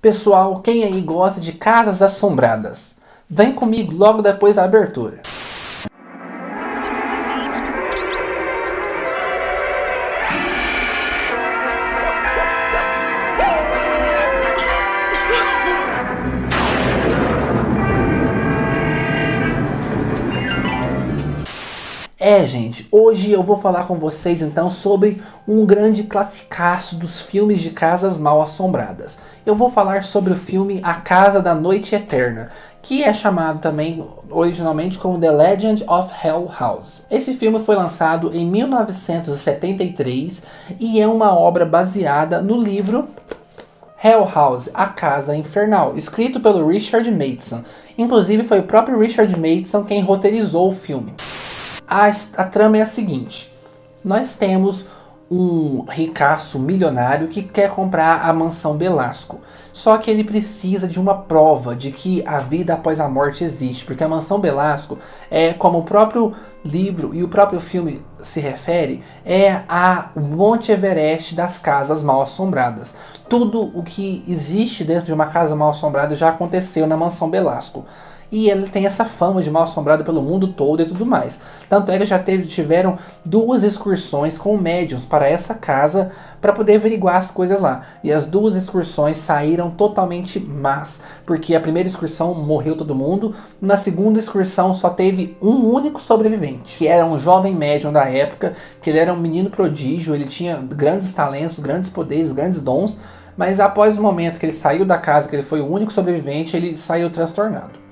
Pessoal, quem aí gosta de casas assombradas? Vem comigo logo depois da abertura. Gente, hoje eu vou falar com vocês então sobre um grande classicaço dos filmes de casas mal assombradas. Eu vou falar sobre o filme A Casa da Noite Eterna, que é chamado também originalmente como The Legend of Hell House. Esse filme foi lançado em 1973 e é uma obra baseada no livro Hell House, A Casa Infernal, escrito pelo Richard Matheson. Inclusive foi o próprio Richard Matheson quem roteirizou o filme. A trama é a seguinte: nós temos um ricaço milionário que quer comprar a mansão Belasco. Só que ele precisa de uma prova de que a vida após a morte existe, porque a mansão Belasco é, como o próprio livro e o próprio filme se refere, é o Monte Everest das casas mal assombradas. Tudo o que existe dentro de uma casa mal assombrada já aconteceu na mansão Belasco. E ele tem essa fama de mal assombrado pelo mundo todo e tudo mais. Tanto é que já tiveram 2 excursões com médiuns para essa casa para poder averiguar as coisas lá. E as 2 excursões saíram totalmente más, porque a primeira excursão morreu todo mundo, na segunda excursão só teve um único sobrevivente, que era um jovem médium da época, que ele era um menino prodígio, ele tinha grandes talentos, grandes poderes, grandes dons, mas após o momento que ele saiu da casa, que ele foi o único sobrevivente, ele saiu transtornado.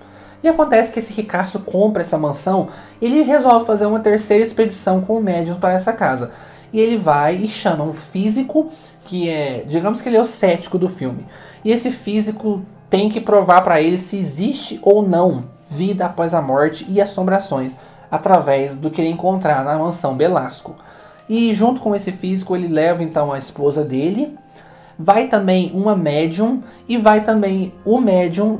E acontece que esse ricaço compra essa mansão e ele resolve fazer uma terceira expedição com o médium para essa casa. E ele vai e chama um físico, que é, digamos que ele é o cético do filme. E esse físico tem que provar para ele se existe ou não vida após a morte e assombrações, através do que ele encontrar na mansão Belasco. E junto com esse físico ele leva então a esposa dele, vai também uma médium e vai também o médium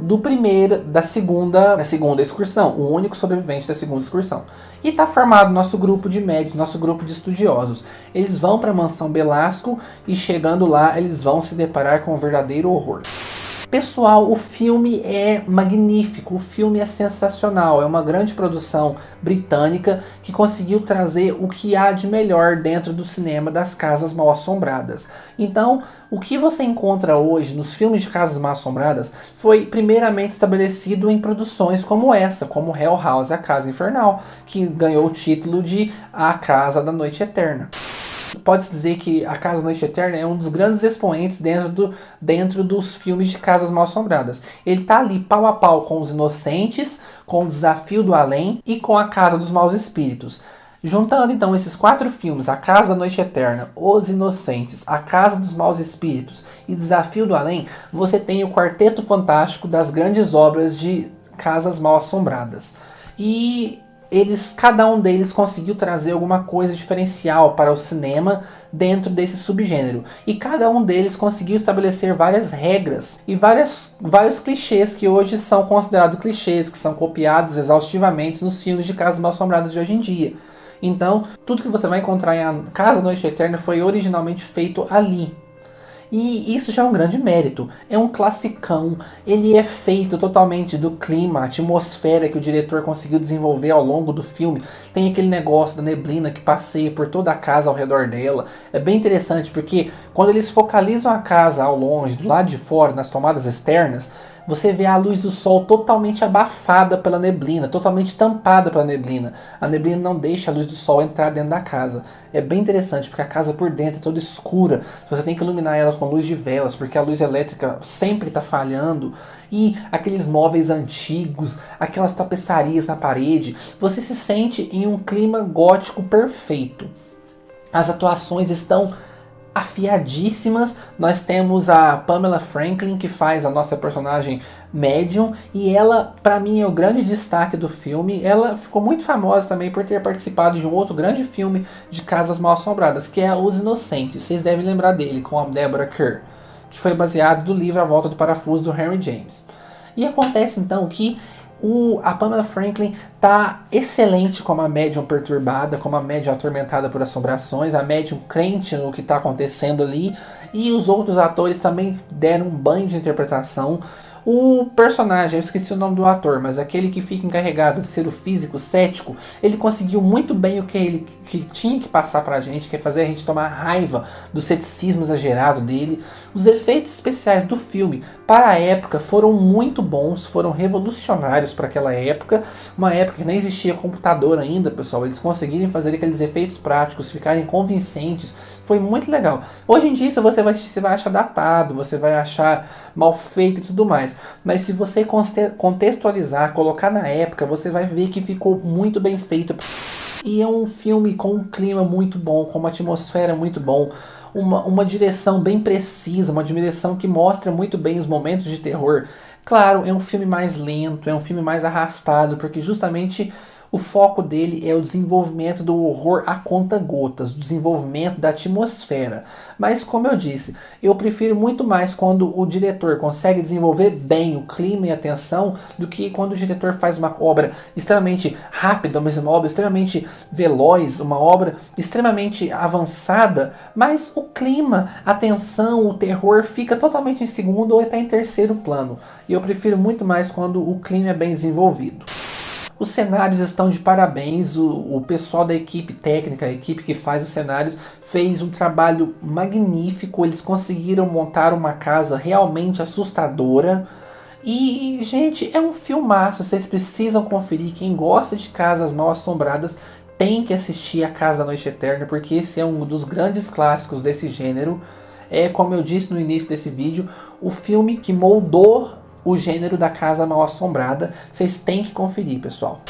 da segunda excursão, o único sobrevivente da segunda excursão. E está formado nosso grupo de médiums, nosso grupo de estudiosos. Eles vão para a mansão Belasco e chegando lá eles vão se deparar com um verdadeiro horror. Pessoal, o filme é magnífico, o filme é sensacional, é uma grande produção britânica que conseguiu trazer o que há de melhor dentro do cinema das casas mal assombradas. Então, o que você encontra hoje nos filmes de casas mal assombradas foi primeiramente estabelecido em produções como essa, como Hell House, A Casa Infernal, que ganhou o título de A Casa da Noite Eterna. Pode-se dizer que A Casa da Noite Eterna é um dos grandes expoentes dentro dos filmes de casas mal assombradas. Ele está ali pau a pau com Os Inocentes, com O Desafio do Além e com A Casa dos Maus Espíritos. Juntando então esses 4 filmes, A Casa da Noite Eterna, Os Inocentes, A Casa dos Maus Espíritos e Desafio do Além, você tem o quarteto fantástico das grandes obras de casas mal assombradas. E cada um deles conseguiu trazer alguma coisa diferencial para o cinema dentro desse subgênero. E cada um deles conseguiu estabelecer várias regras e vários clichês que hoje são considerados clichês, que são copiados exaustivamente nos filmes de casas mal assombradas de hoje em dia. Então, tudo que você vai encontrar em A Casa da Noite Eterna foi originalmente feito ali. E isso já é um grande mérito, é um classicão, ele é feito totalmente do clima, atmosfera que o diretor conseguiu desenvolver ao longo do filme. Tem aquele negócio da neblina que passeia por toda a casa ao redor dela. É bem interessante porque quando eles focalizam a casa ao longe, do lado de fora, nas tomadas externas, você vê a luz do sol totalmente abafada pela neblina, totalmente tampada pela neblina. A neblina não deixa a luz do sol entrar dentro da casa. É bem interessante porque a casa por dentro é toda escura, você tem que iluminar ela com luz de velas, porque a luz elétrica sempre está falhando, e aqueles móveis antigos, aquelas tapeçarias na parede, você se sente em um clima gótico perfeito. As atuações estão afiadíssimas. Nós temos a Pamela Franklin, que faz a nossa personagem médium, e ela, para mim, é o grande destaque do filme. Ela ficou muito famosa também por ter participado de um outro grande filme de casas mal assombradas, que é Os Inocentes. Vocês devem lembrar dele, com a Deborah Kerr, que foi baseado no livro A Volta do Parafuso, do Henry James. E acontece então que A Pamela Franklin tá excelente como a médium perturbada, como a médium atormentada por assombrações, a médium crente no que está acontecendo ali, e os outros atores também deram um banho de interpretação. O personagem, eu esqueci o nome do ator, mas aquele que fica encarregado de ser o físico cético, ele conseguiu muito bem o que ele tinha que passar pra gente, que é fazer a gente tomar raiva do ceticismo exagerado dele. Os efeitos especiais do filme, para a época, foram muito bons, foram revolucionários para aquela época, uma época que nem existia computador ainda, pessoal. Eles conseguirem fazer aqueles efeitos práticos ficarem convincentes, foi muito legal. Hoje em dia, isso você vai achar datado, você vai achar mal feito e tudo mais. Mas se você contextualizar, colocar na época, você vai ver que ficou muito bem feito. E é um filme com um clima muito bom, com uma atmosfera muito bom, uma direção bem precisa, uma direção que mostra muito bem os momentos de terror. Claro, é um filme mais lento, é um filme mais arrastado, porque justamente o foco dele é o desenvolvimento do horror a conta-gotas, o desenvolvimento da atmosfera. Mas, como eu disse, eu prefiro muito mais quando o diretor consegue desenvolver bem o clima e a tensão do que quando o diretor faz uma obra extremamente rápida, mas uma obra extremamente veloz, uma obra extremamente avançada, mas o clima, a tensão, o terror fica totalmente em segundo ou até em terceiro plano. E eu prefiro muito mais quando o clima é bem desenvolvido. Os cenários estão de parabéns, o pessoal da equipe técnica, a equipe que faz os cenários, fez um trabalho magnífico, eles conseguiram montar uma casa realmente assustadora. E, gente, é um filmaço, vocês precisam conferir, quem gosta de casas mal assombradas tem que assistir A Casa da Noite Eterna, porque esse é um dos grandes clássicos desse gênero. É, como eu disse no início desse vídeo, o filme que moldou o gênero da casa mal assombrada. Vocês têm que conferir, pessoal.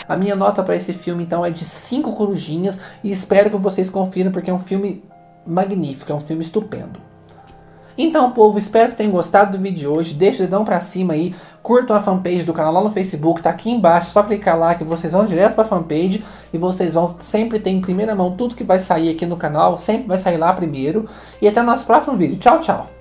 A minha nota para esse filme então é de 5 corujinhas e espero que vocês confiram, porque é um filme magnífico, é um filme estupendo. Então, povo, espero que tenham gostado do vídeo de hoje. Deixa o dedão pra cima aí, curtam a fanpage do canal lá no Facebook, tá aqui embaixo, só clicar lá que vocês vão direto pra fanpage e vocês vão sempre ter em primeira mão tudo que vai sair aqui no canal, sempre vai sair lá primeiro. E até o nosso próximo vídeo. Tchau, tchau!